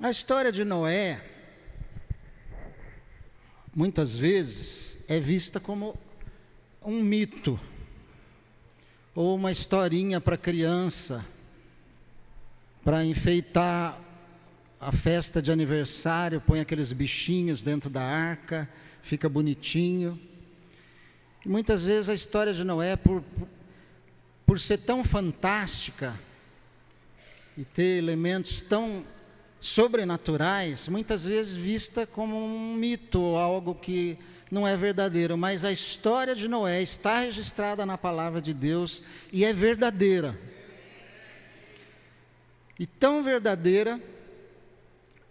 A história de Noé, muitas vezes, é vista como um mito, ou uma historinha para criança, para enfeitar a festa de aniversário, põe aqueles bichinhos dentro da arca, fica bonitinho. E muitas vezes a história de Noé, por ser tão fantástica e ter elementos tão sobrenaturais, muitas vezes vista como um mito, ou algo que não é verdadeiro. Mas a história de Noé está registrada na palavra de Deus e é verdadeira. E tão verdadeira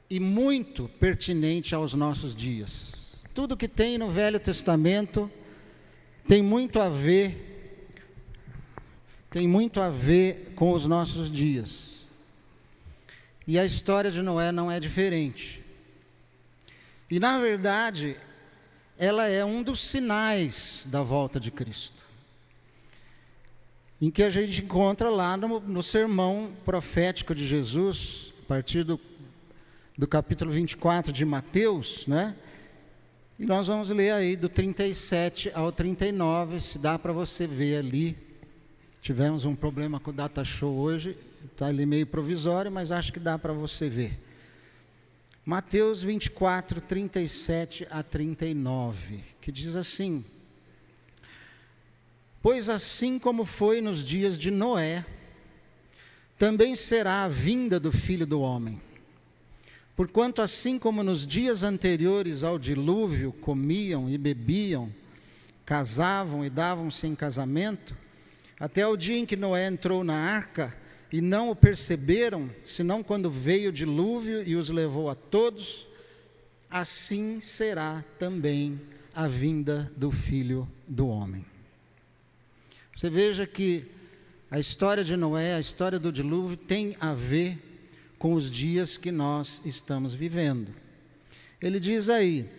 e muito pertinente aos nossos dias. Tudo que tem no Velho Testamento tem muito a ver com os nossos dias. E a história de Noé não é diferente. E, na verdade, ela é um dos sinais da volta de Cristo, em que a gente encontra lá no sermão profético de Jesus, a partir do capítulo 24 de Mateus, né? E nós vamos ler aí do 37 ao 39, se dá para você ver ali. Tivemos um problema com o data show hoje, está ali meio provisório, mas acho que dá para você ver. Mateus 24, 37 a 39, que diz assim: Pois assim como foi nos dias de Noé, também será a vinda do Filho do Homem. Porquanto assim como nos dias anteriores ao dilúvio comiam e bebiam, casavam e davam-se em casamento, até o dia em que Noé entrou na arca, e não o perceberam, senão quando veio o dilúvio e os levou a todos, assim será também a vinda do Filho do Homem. Você veja que a história de Noé, a história do dilúvio, tem a ver com os dias que nós estamos vivendo. Ele diz aí: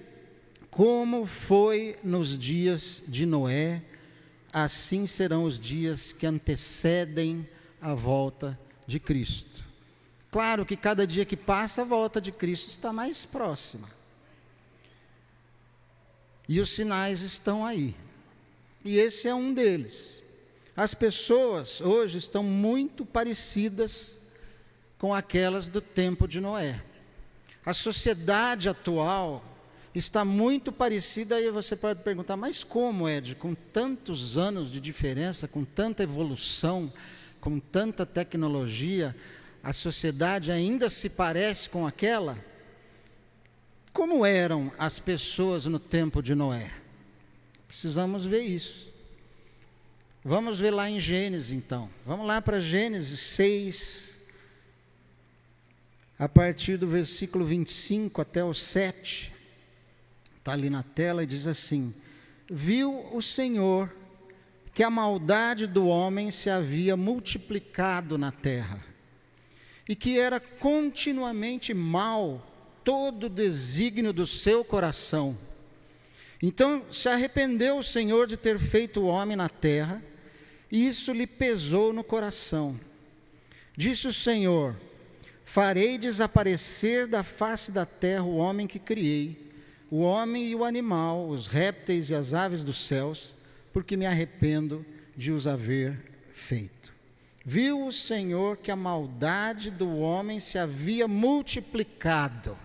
como foi nos dias de Noé, assim serão os dias que antecedem a volta de Cristo. Claro que cada dia que passa, a volta de Cristo está mais próxima. E os sinais estão aí. E esse é um deles. As pessoas hoje estão muito parecidas com aquelas do tempo de Noé. A sociedade atual está muito parecida, e você pode perguntar, mas como, Ed, com tantos anos de diferença, com tanta evolução, com tanta tecnologia, a sociedade ainda se parece com aquela? Como eram as pessoas no tempo de Noé? Precisamos ver isso. Vamos ver lá em Gênesis, então. Vamos lá para Gênesis 6, a partir do versículo 25 até o 7. Está ali na tela e diz assim: Viu o Senhor que a maldade do homem se havia multiplicado na terra, e que era continuamente mau todo o desígnio do seu coração. Então se arrependeu o Senhor de ter feito o homem na terra, e isso lhe pesou no coração. Disse o Senhor: farei desaparecer da face da terra o homem que criei, o homem e o animal, os répteis e as aves dos céus, porque me arrependo de os haver feito. Viu o Senhor que a maldade do homem se havia multiplicado,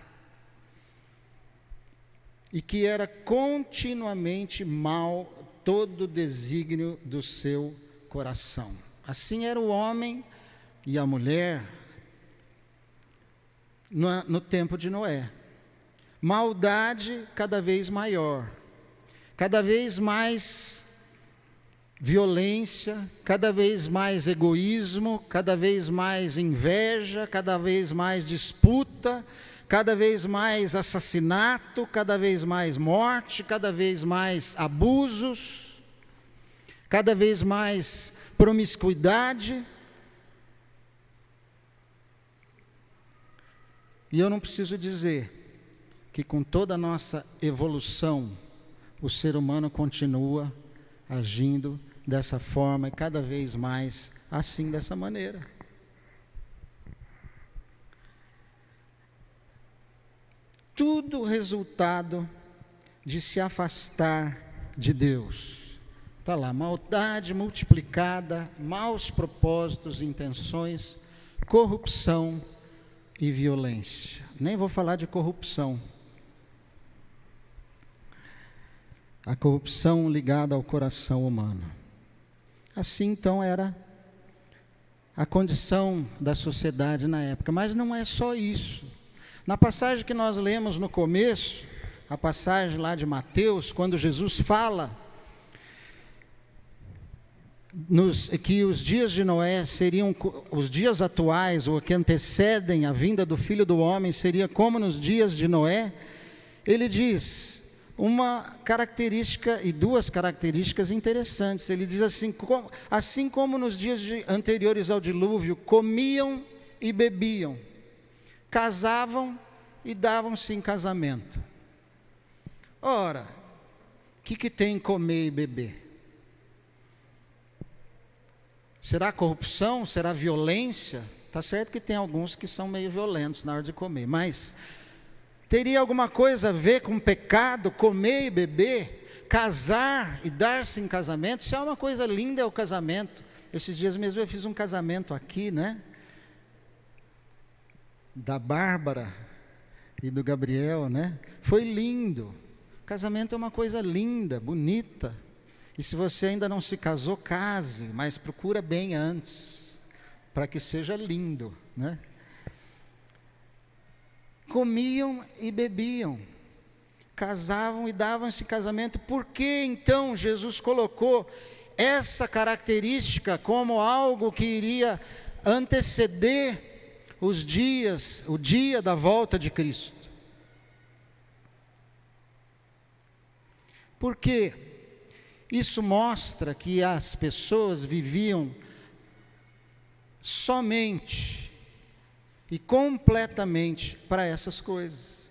e que era continuamente mau todo o desígnio do seu coração. Assim era o homem e a mulher no tempo de Noé. Maldade cada vez maior, cada vez mais violência, cada vez mais egoísmo, cada vez mais inveja, cada vez mais disputa, cada vez mais assassinato, cada vez mais morte, cada vez mais abusos, cada vez mais promiscuidade. E eu não preciso dizer que com toda a nossa evolução, o ser humano continua agindo dessa forma e cada vez mais assim, dessa maneira. tudo resultado de se afastar de Deus. Está lá, maldade multiplicada, maus propósitos e intenções, corrupção e violência. Nem vou falar de corrupção. A corrupção ligada ao coração humano. Assim então era a condição da sociedade na época. Mas não é só isso. Na passagem que nós lemos no começo, a passagem lá de Mateus, quando Jesus fala que os dias de Noé seriam, os dias atuais, ou que antecedem a vinda do Filho do Homem, seria como nos dias de Noé, ele diz uma característica e duas características interessantes. Ele diz assim como nos dias anteriores ao dilúvio, comiam e bebiam, casavam e davam-se em casamento. Ora, o que tem comer e beber? Será corrupção? Será violência? Está certo que tem alguns que são meio violentos na hora de comer, mas teria alguma coisa a ver com pecado, comer e beber, casar e dar-se em casamento? Isso é uma coisa linda, é o casamento. Esses dias mesmo eu fiz um casamento aqui, né? Da Bárbara e do Gabriel, né? Foi lindo. Casamento é uma coisa linda, bonita. E se você ainda não se casou, case, mas procura bem antes, para que seja lindo, né? Comiam e bebiam, casavam e davam-se casamento. Por que então Jesus colocou essa característica como algo que iria anteceder o dia da volta de Cristo? Porque isso mostra que as pessoas viviam somente e completamente para essas coisas,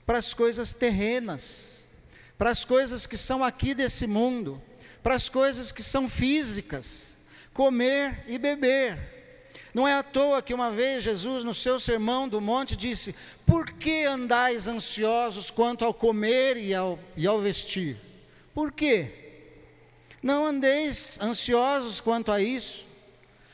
para as coisas terrenas, para as coisas que são aqui desse mundo, para as coisas que são físicas, comer e beber. Não é à toa que uma vez Jesus, no seu sermão do monte, disse: por que andais ansiosos quanto ao comer e ao vestir? Por quê? Não andeis ansiosos quanto a isso.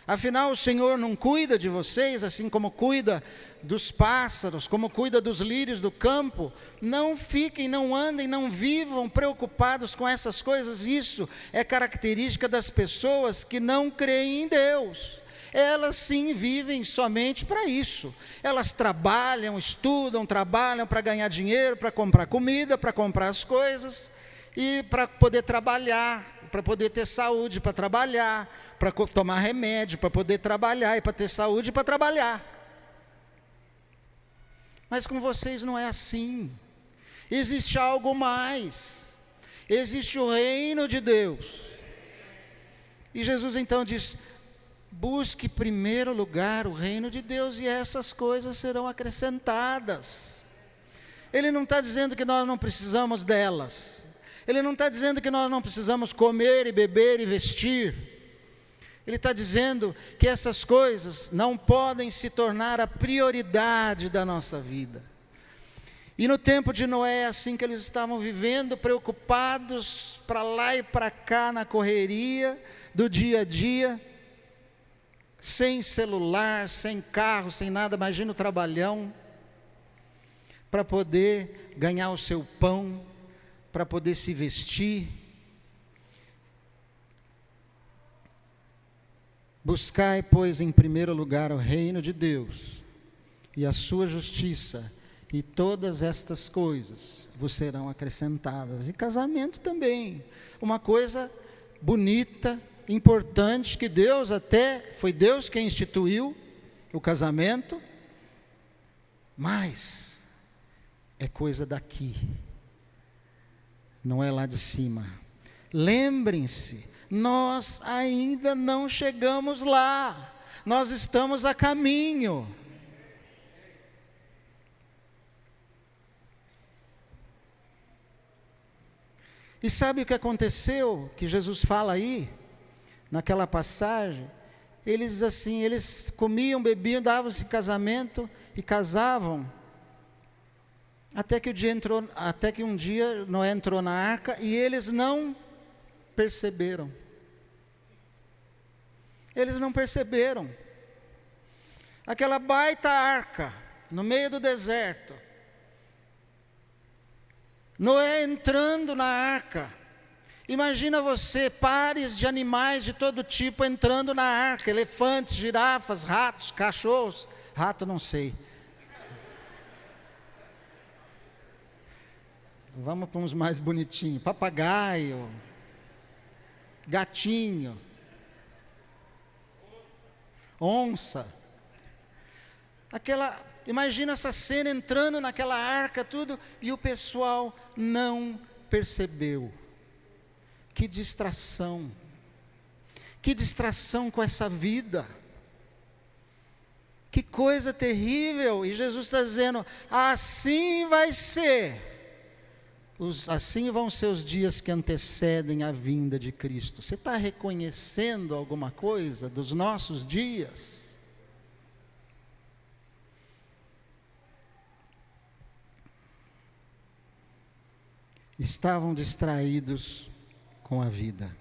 Afinal, o Senhor não cuida de vocês, assim como cuida dos pássaros, como cuida dos lírios do campo. Não fiquem, não andem, não vivam preocupados com essas coisas. Isso é característica das pessoas que não creem em Deus. Elas sim vivem somente para isso. Elas trabalham, estudam, trabalham para ganhar dinheiro, para comprar comida, para comprar as coisas e para poder trabalhar, para poder ter saúde para trabalhar, para tomar remédio, para poder trabalhar e para ter saúde para trabalhar. Mas com vocês não é assim. Existe algo mais. Existe o reino de Deus. E Jesus então diz: busque em primeiro lugar o reino de Deus e essas coisas serão acrescentadas. Ele não está dizendo que nós não precisamos delas. Ele não está dizendo que nós não precisamos comer e beber e vestir. Ele está dizendo que essas coisas não podem se tornar a prioridade da nossa vida. E no tempo de Noé, assim que eles estavam vivendo, preocupados para lá e para cá na correria do dia a dia, sem celular, sem carro, sem nada, imagina o trabalhão, para poder ganhar o seu pão, para poder se vestir. Buscai, pois, em primeiro lugar o reino de Deus e a sua justiça, e todas estas coisas vos serão acrescentadas. E casamento também, uma coisa bonita, importante, que Deus foi Deus quem instituiu o casamento, mas é coisa daqui, não é lá de cima. Lembrem-se, nós ainda não chegamos lá, nós estamos a caminho. E sabe o que aconteceu, que Jesus fala aí, naquela passagem? Eles assim, eles comiam, bebiam, davam-se casamento e casavam, Até que um dia Noé entrou na arca e eles não perceberam. Eles não perceberam. Aquela baita arca, no meio do deserto. Noé entrando na arca. Imagina você, pares de animais de todo tipo entrando na arca. Elefantes, girafas, ratos, cachorros. Rato não sei. Vamos para uns mais bonitinhos. Papagaio. Gatinho. Onça. Imagina essa cena entrando naquela arca, tudo, e o pessoal não percebeu. Que distração. Que distração com essa vida. Que coisa terrível. E Jesus está dizendo, assim vai ser. Assim vão ser os dias que antecedem a vinda de Cristo. Você está reconhecendo alguma coisa dos nossos dias? Estavam distraídos com a vida.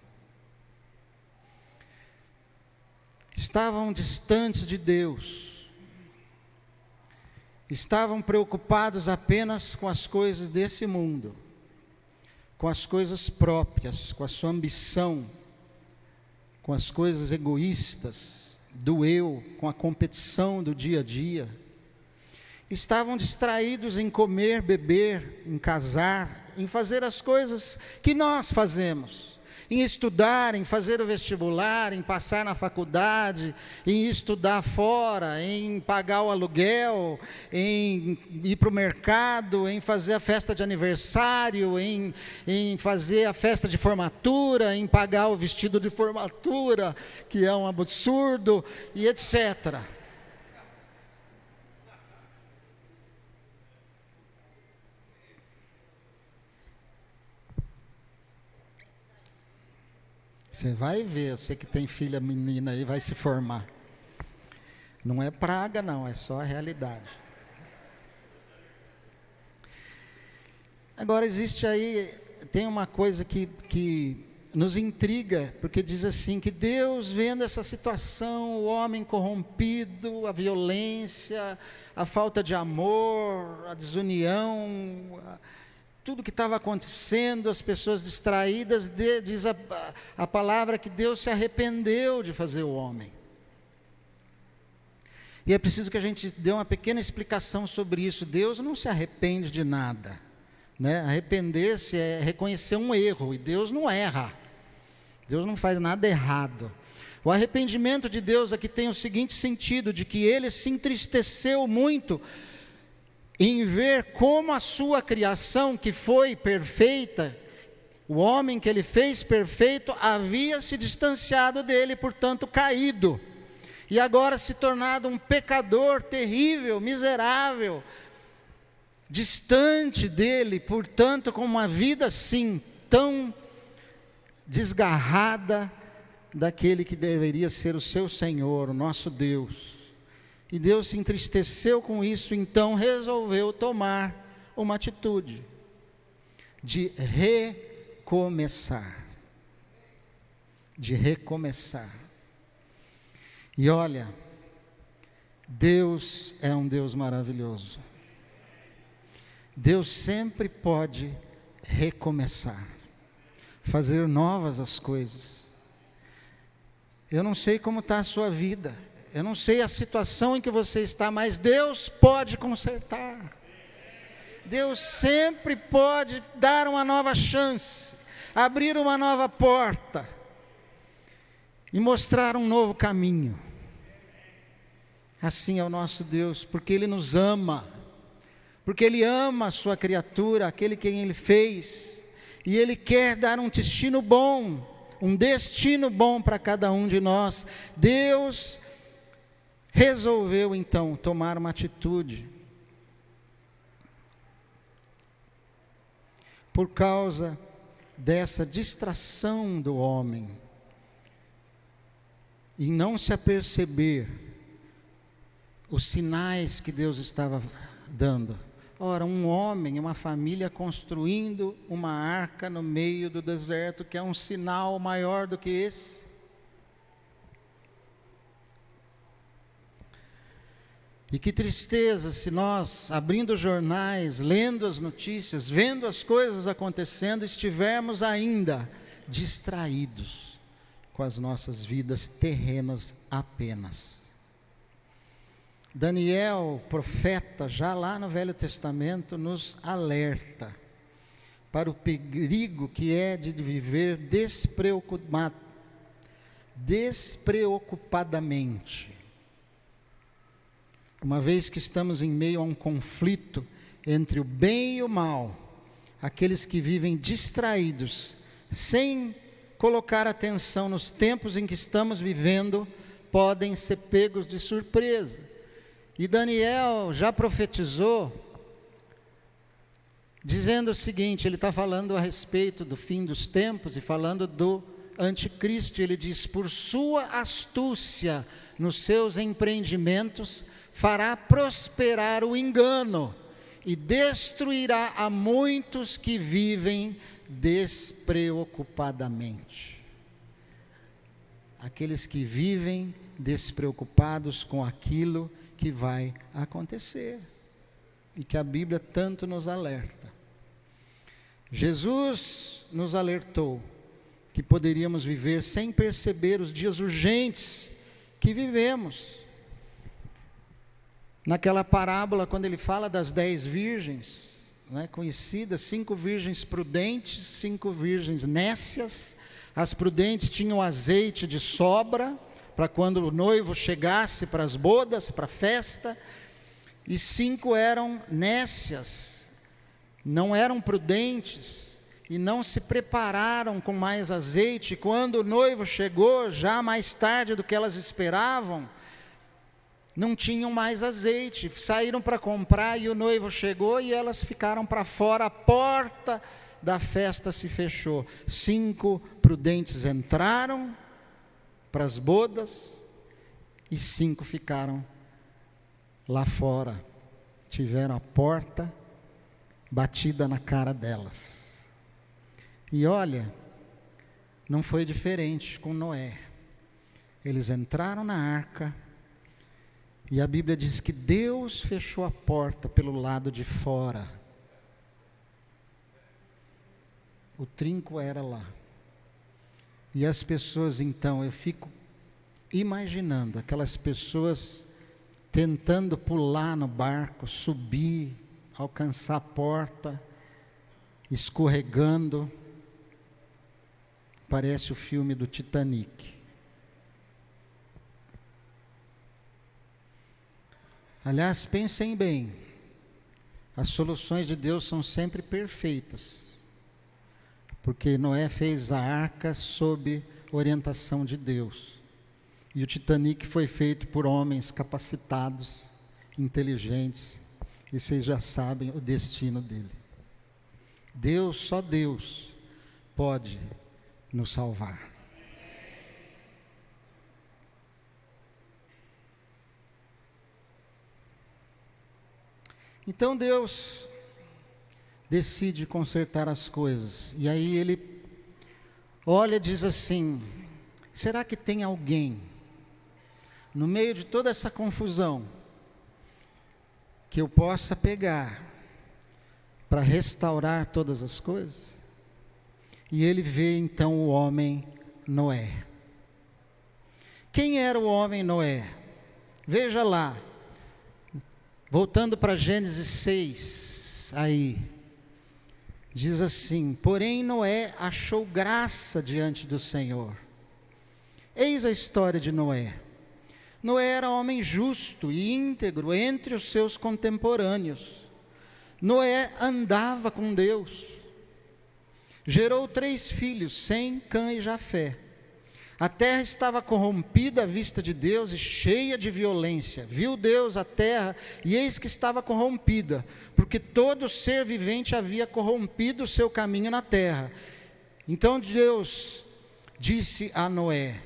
Estavam distantes de Deus. Estavam preocupados apenas com as coisas desse mundo. Com as coisas próprias, com a sua ambição, com as coisas egoístas, do eu, com a competição do dia a dia. Estavam distraídos em comer, beber, em casar, em fazer as coisas que nós fazemos. Em estudar, em fazer o vestibular, em passar na faculdade, em estudar fora, em pagar o aluguel, em ir para o mercado, em fazer a festa de aniversário, em fazer a festa de formatura, em pagar o vestido de formatura, que é um absurdo, e etc. Você vai ver, você que tem filha menina aí, vai se formar. Não é praga não, é só a realidade. Agora existe aí, tem uma coisa que nos intriga, porque diz assim, que Deus vendo essa situação, o homem corrompido, a violência, a falta de amor, a desunião, tudo que estava acontecendo, as pessoas distraídas, diz a palavra que Deus se arrependeu de fazer o homem. E é preciso que a gente dê uma pequena explicação sobre isso. Deus não se arrepende de nada, né? Arrepender-se é reconhecer um erro, e Deus não erra. Deus não faz nada errado. O arrependimento de Deus aqui tem o seguinte sentido, de que Ele se entristeceu muito em ver como a sua criação, que foi perfeita, o homem que Ele fez perfeito, havia se distanciado dele, portanto caído, e agora se tornado um pecador terrível, miserável, distante dele, portanto com uma vida assim, tão desgarrada daquele que deveria ser o seu Senhor, o nosso Deus. E Deus se entristeceu com isso, então resolveu tomar uma atitude de recomeçar. De recomeçar. E olha, Deus é um Deus maravilhoso. Deus sempre pode recomeçar, fazer novas as coisas. Eu não sei como está a sua vida. Eu não sei a situação em que você está, mas Deus pode consertar. Deus sempre pode dar uma nova chance, abrir uma nova porta e mostrar um novo caminho. Assim é o nosso Deus, porque Ele nos ama, porque Ele ama a sua criatura, aquele quem Ele fez, e Ele quer dar um destino bom para cada um de nós. Deus resolveu então tomar uma atitude por causa dessa distração do homem e não se aperceber os sinais que Deus estava dando, Ora, um homem, uma família construindo uma arca no meio do deserto, que é um sinal maior do que esse. E que tristeza se nós, abrindo os jornais, lendo as notícias, vendo as coisas acontecendo, estivermos ainda distraídos com as nossas vidas terrenas apenas. Daniel, profeta, já lá no Velho Testamento, nos alerta para o perigo que é de viver despreocupadamente. Uma vez que estamos em meio a um conflito entre o bem e o mal, aqueles que vivem distraídos, sem colocar atenção nos tempos em que estamos vivendo, podem ser pegos de surpresa. E Daniel já profetizou, dizendo o seguinte, ele está falando a respeito do fim dos tempos e falando do anticristo. Ele diz: por sua astúcia nos seus empreendimentos, fará prosperar o engano e destruirá a muitos que vivem despreocupadamente. Aqueles que vivem despreocupados com aquilo que vai acontecer e que a Bíblia tanto nos alerta. Jesus nos alertou que poderíamos viver sem perceber os dias urgentes que vivemos. Naquela parábola, quando ele fala das 10 virgens, conhecidas, 5 virgens prudentes, 5 virgens nécias. As prudentes tinham azeite de sobra, para quando o noivo chegasse para as bodas, para a festa, e 5 eram nécias, não eram prudentes, e não se prepararam com mais azeite. Quando o noivo chegou, já mais tarde do que elas esperavam, não tinham mais azeite, saíram para comprar e o noivo chegou e elas ficaram para fora, a porta da festa se fechou. 5 prudentes entraram para as bodas e 5 ficaram lá fora, tiveram a porta batida na cara delas. E olha, não foi diferente com Noé. Eles entraram na arca e a Bíblia diz que Deus fechou a porta pelo lado de fora. O trinco era lá. E as pessoas, então, eu fico imaginando aquelas pessoas tentando pular no barco, subir, alcançar a porta, escorregando. Parece o filme do Titanic. Aliás, pensem bem, as soluções de Deus são sempre perfeitas, porque Noé fez a arca sob orientação de Deus, e o Titanic foi feito por homens capacitados, inteligentes, e vocês já sabem o destino dele. Deus, só Deus, pode nos salvar. Então Deus decide consertar as coisas, e aí ele olha e diz assim: será que tem alguém, no meio de toda essa confusão, que eu possa pegar para restaurar todas as coisas? E ele vê então o homem Noé. Quem era o homem Noé? Veja lá, voltando para Gênesis 6, aí, diz assim: porém Noé achou graça diante do Senhor. Eis a história de Noé. Noé era homem justo e íntegro entre os seus contemporâneos. Noé andava com Deus. Gerou 3 filhos, Sem, Cã e Jafé. A terra estava corrompida à vista de Deus e cheia de violência. Viu Deus a terra, e eis que estava corrompida, porque todo ser vivente havia corrompido o seu caminho na terra. Então Deus disse a Noé: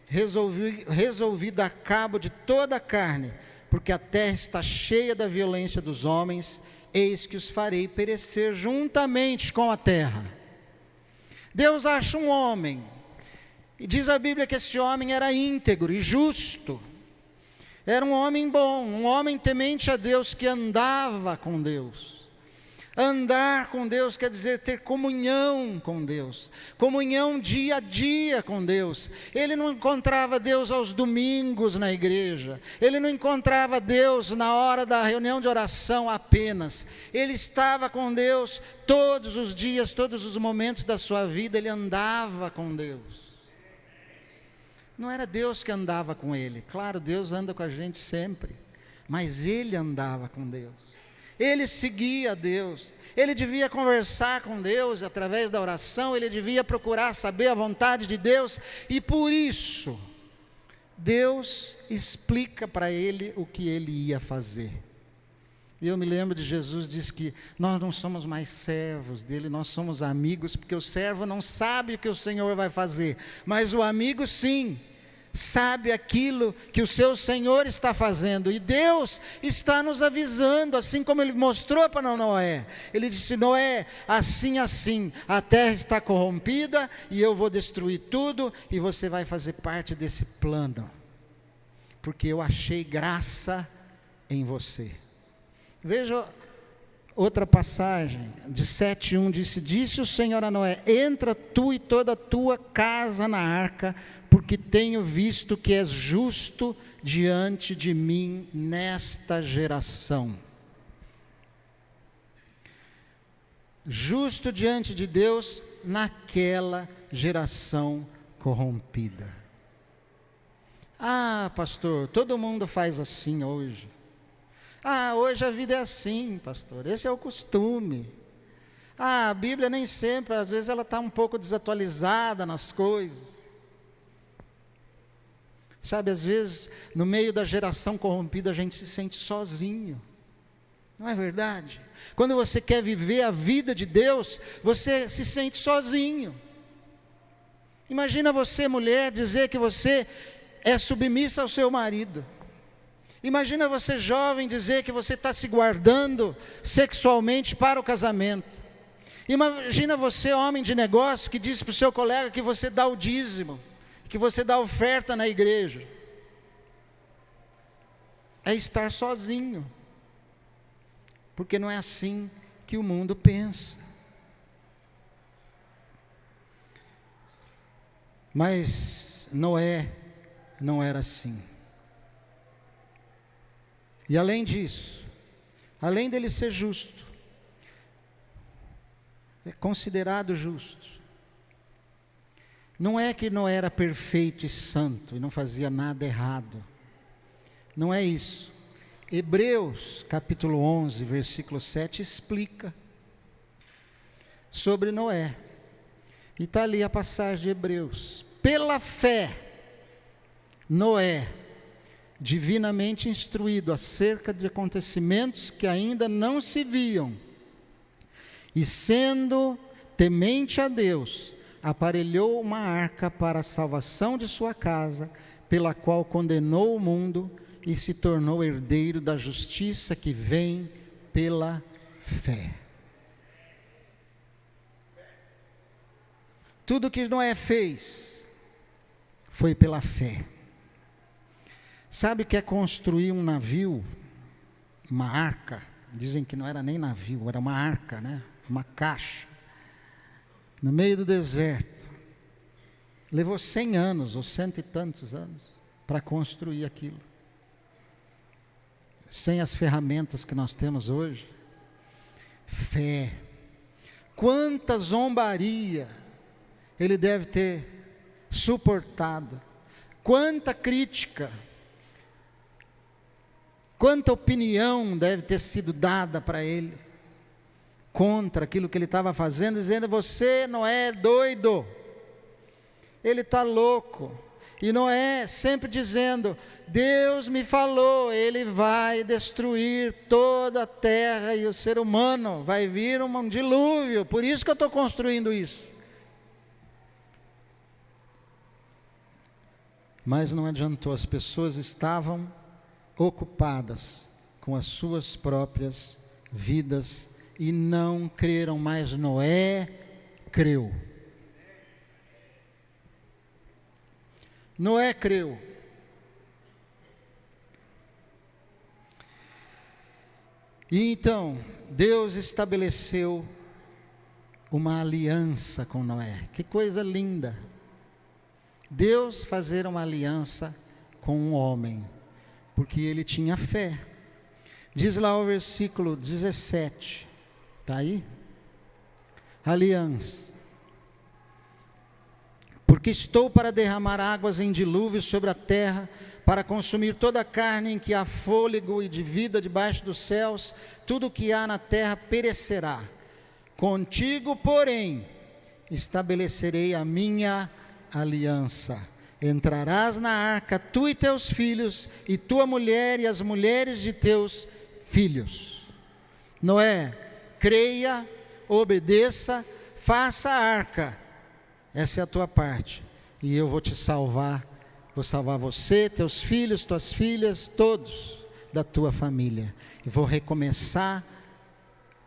resolvi dar cabo de toda a carne, porque a terra está cheia da violência dos homens. eis que os farei perecer juntamente com a terra. Deus acha um homem, e diz a Bíblia que esse homem era íntegro e justo, era um homem bom, um homem temente a Deus, que andava com Deus. Andar com Deus quer dizer ter comunhão com Deus, comunhão dia a dia com Deus. Ele não encontrava Deus aos domingos na igreja, ele não encontrava Deus na hora da reunião de oração apenas, ele estava com Deus todos os dias, todos os momentos da sua vida, ele andava com Deus. Não era Deus que andava com ele, claro, Deus anda com a gente sempre, mas ele andava com Deus, ele seguia Deus, ele devia conversar com Deus através da oração, ele devia procurar saber a vontade de Deus, e por isso, Deus explica para ele o que ele ia fazer. E eu me lembro de Jesus disse que nós não somos mais servos dele, nós somos amigos, porque o servo não sabe o que o Senhor vai fazer, mas o amigo sim, sabe aquilo que o seu Senhor está fazendo, e Deus está nos avisando, assim como ele mostrou para Noé. Ele disse: Noé, assim, a terra está corrompida, e eu vou destruir tudo, e você vai fazer parte desse plano, porque eu achei graça em você. Veja outra passagem, de 7:1, disse o Senhor a Noé: entra tu e toda a tua casa na arca, porque tenho visto que és justo diante de mim nesta geração. Justo diante de Deus naquela geração corrompida. Ah, pastor, todo mundo faz assim hoje. Ah, hoje a vida é assim, pastor, esse é o costume. Ah, a Bíblia nem sempre, às vezes ela está um pouco desatualizada nas coisas. Sabe, às vezes, no meio da geração corrompida, a gente se sente sozinho. Não é verdade? Quando você quer viver a vida de Deus, você se sente sozinho. Imagina você, mulher, dizer que você é submissa ao seu marido. Imagina você, jovem, dizer que você está se guardando sexualmente para o casamento. Imagina você, homem de negócio, que diz para o seu colega que você dá o dízimo, que você dá oferta na igreja. É estar sozinho, porque não é assim que o mundo pensa. Mas Noé não era assim. E além disso, além dele ser justo, é considerado justo. Não é que Noé era perfeito e santo e não fazia nada errado. Não é isso. Hebreus capítulo 11, versículo 7 explica sobre Noé. E está ali a passagem de Hebreus. Pela fé, Noé, divinamente instruído acerca de acontecimentos que ainda não se viam, e sendo temente a Deus, aparelhou uma arca para a salvação de sua casa, pela qual condenou o mundo e se tornou herdeiro da justiça que vem pela fé. Tudo que Noé fez foi pela fé. Sabe o que é construir um navio, uma arca? Dizem que não era nem navio, era uma arca, né? Uma caixa, no meio do deserto. Levou 100 anos, ou 100 e tantos anos, para construir aquilo. Sem as ferramentas que nós temos hoje. Fé. Quanta zombaria ele deve ter suportado. Quanta crítica. Quanta opinião deve ter sido dada para ele, contra aquilo que ele estava fazendo, dizendo: você não é doido, ele está louco. E Noé sempre dizendo: Deus me falou, ele vai destruir toda a terra e o ser humano, vai vir um dilúvio, por isso que eu estou construindo isso. Mas não adiantou, as pessoas estavam ocupadas com as suas próprias vidas e não creram, mas Noé creu. Noé creu. E então, Deus estabeleceu uma aliança com Noé. Que coisa linda! Deus fazer uma aliança com um homem, porque ele tinha fé. Diz lá o versículo 17, está aí? Aliança. Porque estou para derramar águas em dilúvio sobre a terra, para consumir toda a carne em que há fôlego e de vida debaixo dos céus, tudo o que há na terra perecerá. Contigo, porém, estabelecerei a minha aliança. Entrarás na arca, tu e teus filhos, e tua mulher e as mulheres de teus filhos. Noé, creia, obedeça, faça a arca. Essa é a tua parte. E eu vou te salvar. Vou salvar você, teus filhos, tuas filhas, todos da tua família. E vou recomeçar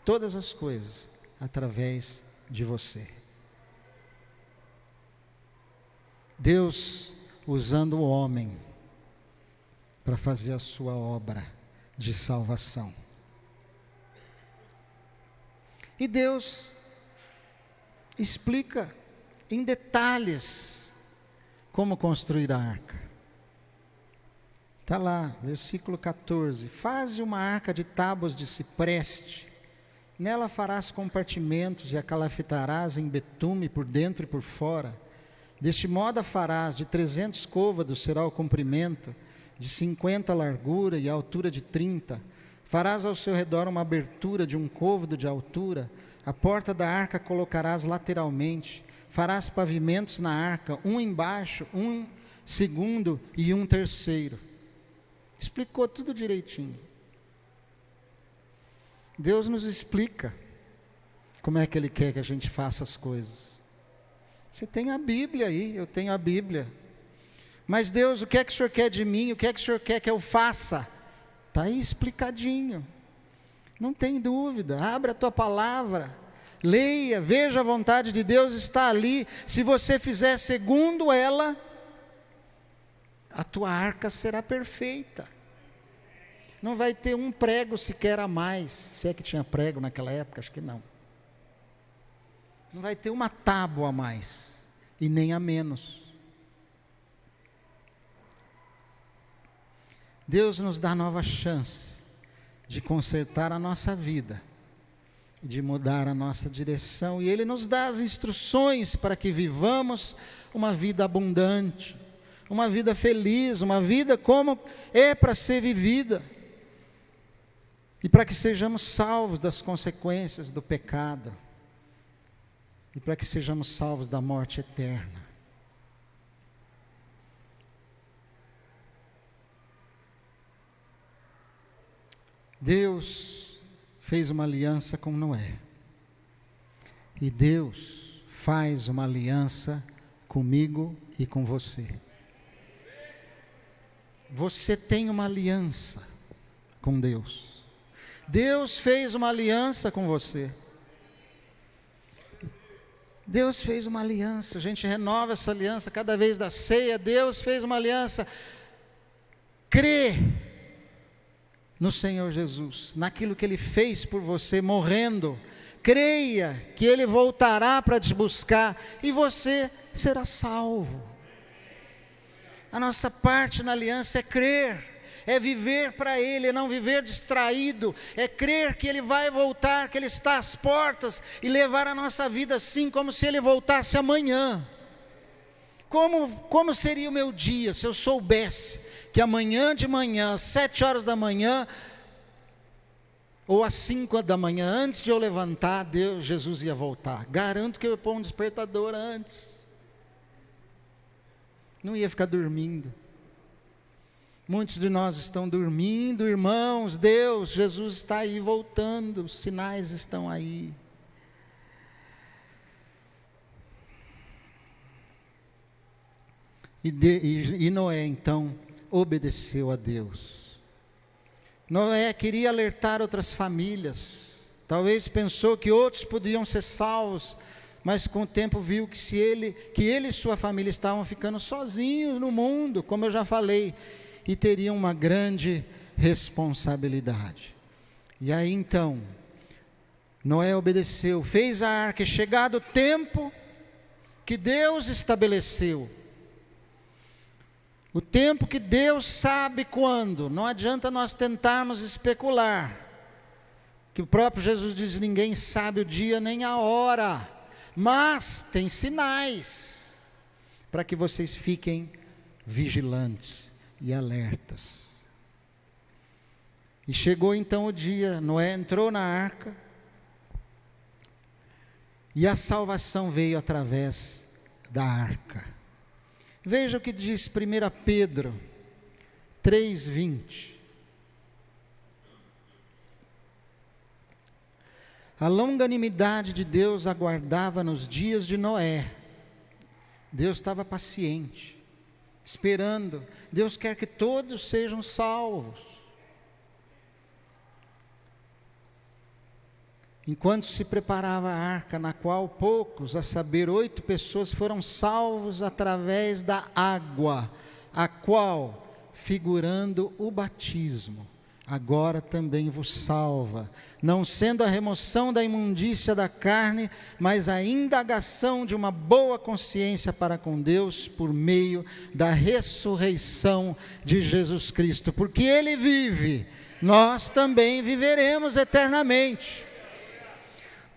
todas as coisas através de você. Deus usando o homem para fazer a sua obra de salvação. E Deus explica em detalhes como construir a arca. Está lá, versículo 14. Faze uma arca de tábuas de cipreste. Nela farás compartimentos e a calafitarás em betume por dentro e por fora. Deste modo a farás, de 300 côvados será o comprimento, de 50 a largura e a altura de 30. Farás ao seu redor uma abertura de um côvado de altura. A porta da arca colocarás lateralmente. Farás pavimentos na arca, um embaixo, um segundo e um terceiro. Explicou tudo direitinho. Deus nos explica como é que Ele quer que a gente faça as coisas. Você tem a Bíblia aí, eu tenho a Bíblia. Mas Deus, o que é que o Senhor quer de mim? O que é que o Senhor quer que eu faça? Está aí explicadinho. Não tem dúvida, abra a tua palavra. Leia, veja a vontade de Deus está ali. Se você fizer segundo ela, a tua arca será perfeita. Não vai ter um prego sequer a mais. Se é que tinha prego naquela época, acho que não. Não vai ter uma tábua a mais e nem a menos. Deus nos dá nova chance de consertar a nossa vida, de mudar a nossa direção, e Ele nos dá as instruções para que vivamos uma vida abundante, uma vida feliz, uma vida como é para ser vivida, e para que sejamos salvos das consequências do pecado, e para que sejamos salvos da morte eterna. Deus fez uma aliança com Noé. E Deus faz uma aliança comigo e com você. Você tem uma aliança com Deus. Deus fez uma aliança com você. Deus fez uma aliança, a gente renova essa aliança cada vez da ceia. Deus fez uma aliança. Crê no Senhor Jesus, naquilo que Ele fez por você, morrendo. Creia que Ele voltará para te buscar e você será salvo. A nossa parte na aliança é crer, é viver para Ele, é não viver distraído, é crer que Ele vai voltar, que Ele está às portas e levar a nossa vida assim como se Ele voltasse amanhã. Como seria o meu dia se eu soubesse que amanhã de manhã, às 7 horas da manhã, ou às 5 da manhã, antes de eu levantar, Jesus ia voltar? Garanto que eu ia pôr um despertador antes. Não ia ficar dormindo. Muitos de nós estão dormindo, irmãos. Jesus está aí voltando, os sinais estão aí. E Noé então obedeceu a Deus. Noé queria alertar outras famílias, talvez pensou que outros podiam ser salvos, mas com o tempo viu que ele e sua família estavam ficando sozinhos no mundo, como eu já falei, e teriam uma grande responsabilidade. E aí então, Noé obedeceu, fez a arca, e chegado o tempo que Deus estabeleceu, o tempo que Deus sabe quando, não adianta nós tentarmos especular, que o próprio Jesus diz, ninguém sabe o dia nem a hora, mas tem sinais, para que vocês fiquem vigilantes e alertas. E chegou então o dia, Noé entrou na arca, e a salvação veio através da arca. Veja o que diz 1 Pedro 3,20. A longanimidade de Deus aguardava nos dias de Noé. Deus estava paciente, esperando. Deus quer que todos sejam salvos. Enquanto se preparava a arca, na qual poucos, a saber, 8 pessoas, foram salvos através da água, a qual, figurando o batismo, agora também vos salva, não sendo a remoção da imundícia da carne, mas a indagação de uma boa consciência para com Deus, por meio da ressurreição de Jesus Cristo. Porque Ele vive, nós também viveremos eternamente.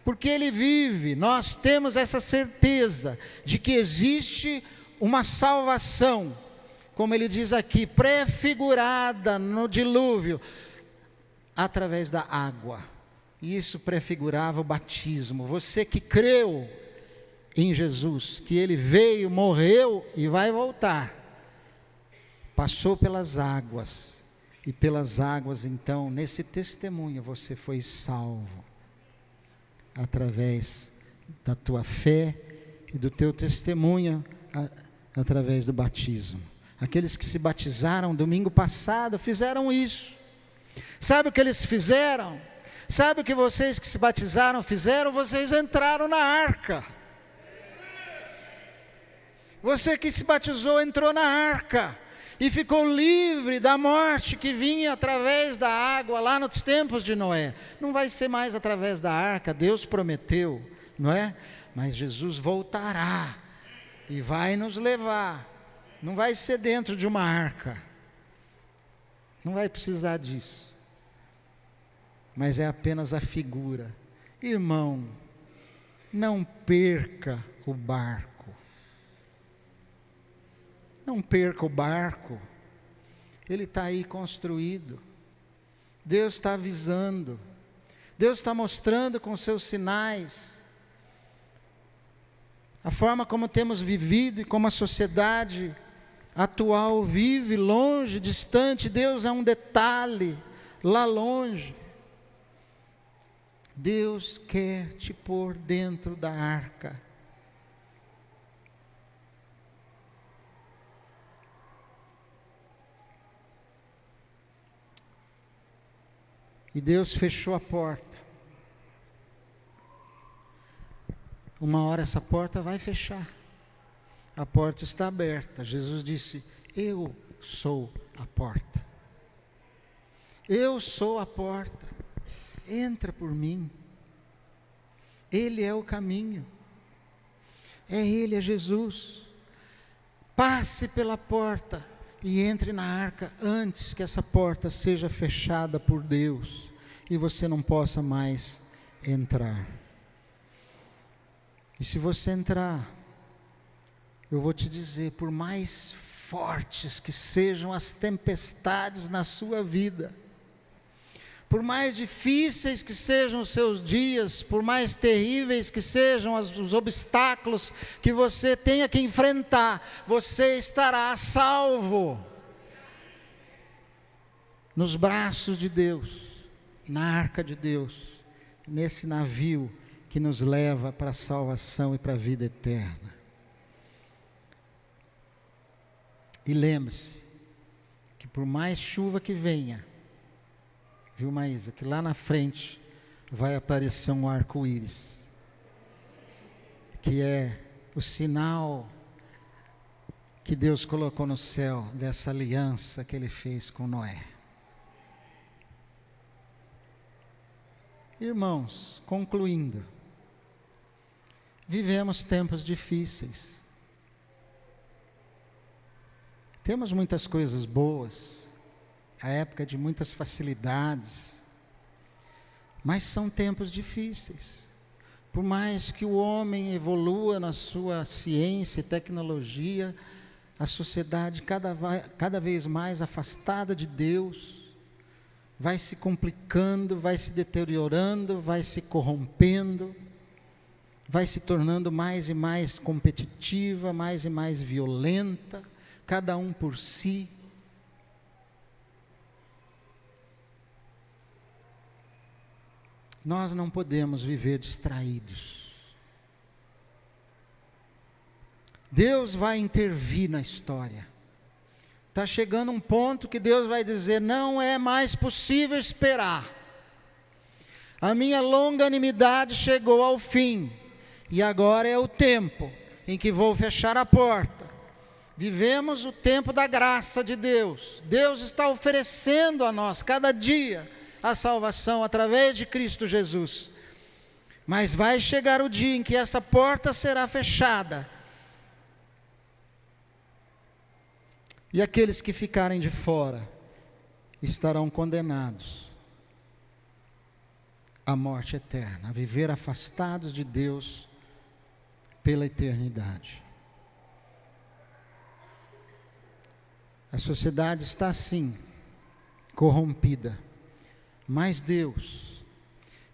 Porque Ele vive, nós temos essa certeza de que existe uma salvação, como ele diz aqui, prefigurada no dilúvio, através da água. E isso prefigurava o batismo. Você que creu em Jesus, que Ele veio, morreu e vai voltar, passou pelas águas, e pelas águas então, nesse testemunho, você foi salvo. Através da tua fé e do teu testemunho, através do batismo. Aqueles que se batizaram domingo passado fizeram isso. Sabe o que eles fizeram? Sabe o que vocês que se batizaram fizeram? Vocês entraram na arca. Você que se batizou entrou na arca e ficou livre da morte que vinha através da água lá nos tempos de Noé. Não vai ser mais através da arca, Deus prometeu, não é? Mas Jesus voltará e vai nos levar. Não vai ser dentro de uma arca, não vai precisar disso, mas é apenas a figura. Irmão, não perca o barco. Não perca o barco, ele está aí construído. Deus está avisando, Deus está mostrando com seus sinais, a forma como temos vivido e como a sociedade atual vive, longe, distante. Deus é um detalhe, lá longe. Deus quer te pôr dentro da arca. E Deus fechou a porta. Uma hora essa porta vai fechar. A porta está aberta. Jesus disse, eu sou a porta. Eu sou a porta. Entra por mim. Ele é o caminho. É Ele, é Jesus. Passe pela porta e entre na arca antes que essa porta seja fechada por Deus e você não possa mais entrar. E se você entrar, eu vou te dizer, por mais fortes que sejam as tempestades na sua vida, por mais difíceis que sejam os seus dias, por mais terríveis que sejam os obstáculos que você tenha que enfrentar, você estará salvo nos braços de Deus, na arca de Deus, nesse navio que nos leva para a salvação e para a vida eterna. E lembre-se que por mais chuva que venha, viu, Maísa, que lá na frente vai aparecer um arco-íris, que é o sinal que Deus colocou no céu dessa aliança que Ele fez com Noé. Irmãos, concluindo, vivemos tempos difíceis. Temos muitas coisas boas, a época de muitas facilidades, mas são tempos difíceis. Por mais que o homem evolua na sua ciência e tecnologia, a sociedade cada vez mais afastada de Deus, vai se complicando, vai se deteriorando, vai se corrompendo, vai se tornando mais e mais competitiva, mais e mais violenta, cada um por si. Nós não podemos viver distraídos. Deus vai intervir na história. Está chegando um ponto que Deus vai dizer: não é mais possível esperar. A minha longanimidade chegou ao fim. E agora é o tempo em que vou fechar a porta. Vivemos o tempo da graça de Deus. Deus está oferecendo a nós, cada dia, a salvação através de Cristo Jesus. Mas vai chegar o dia em que essa porta será fechada. E aqueles que ficarem de fora estarão condenados à morte eterna, a viver afastados de Deus pela eternidade. A sociedade está assim, corrompida, mas Deus,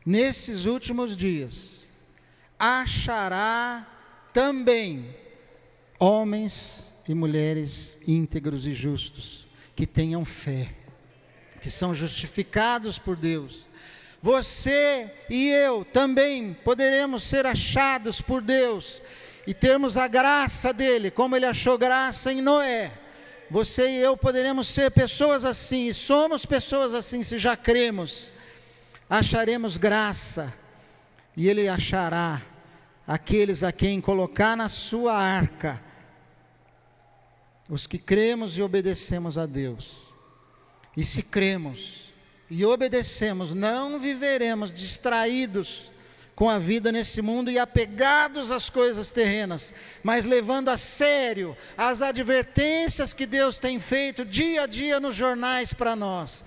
nesses últimos dias, achará também homens e mulheres íntegros e justos, que tenham fé, que são justificados por Deus. Você e eu também poderemos ser achados por Deus e termos a graça dele, como ele achou graça em Noé. Você e eu poderemos ser pessoas assim, e somos pessoas assim, se já cremos. Acharemos graça, e ele achará aqueles a quem colocar na sua arca, os que cremos e obedecemos a Deus. E se cremos e obedecemos, não viveremos distraídos com a vida nesse mundo e apegados às coisas terrenas, mas levando a sério as advertências que Deus tem feito dia a dia nos jornais para nós.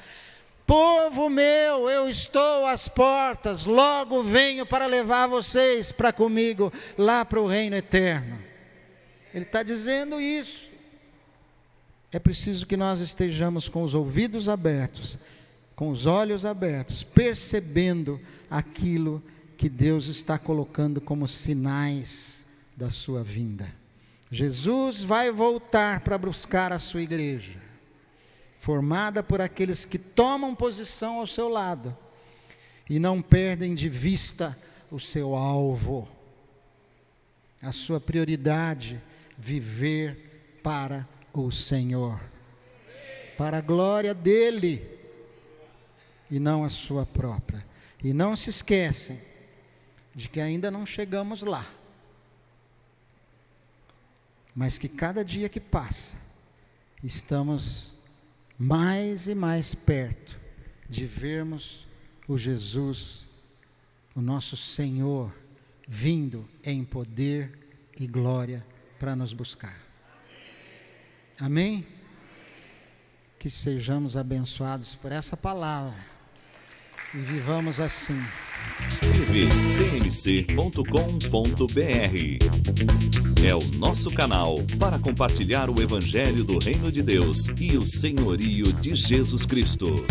Povo meu, eu estou às portas, logo venho para levar vocês para comigo, lá para o reino eterno. Ele está dizendo isso. É preciso que nós estejamos com os ouvidos abertos, com os olhos abertos, percebendo aquilo que Deus está colocando como sinais da sua vinda. Jesus vai voltar para buscar a sua igreja, formada por aqueles que tomam posição ao seu lado e não perdem de vista o seu alvo, a sua prioridade, viver para o Senhor, para a glória dele e não a sua própria. E não se esquecem de que ainda não chegamos lá, mas que cada dia que passa estamos mais e mais perto de vermos o Jesus, o nosso Senhor, vindo em poder e glória para nos buscar. Amém? Que sejamos abençoados por essa palavra e vivamos assim. tvcmc.com.br é o nosso canal para compartilhar o Evangelho do Reino de Deus e o senhorio de Jesus Cristo.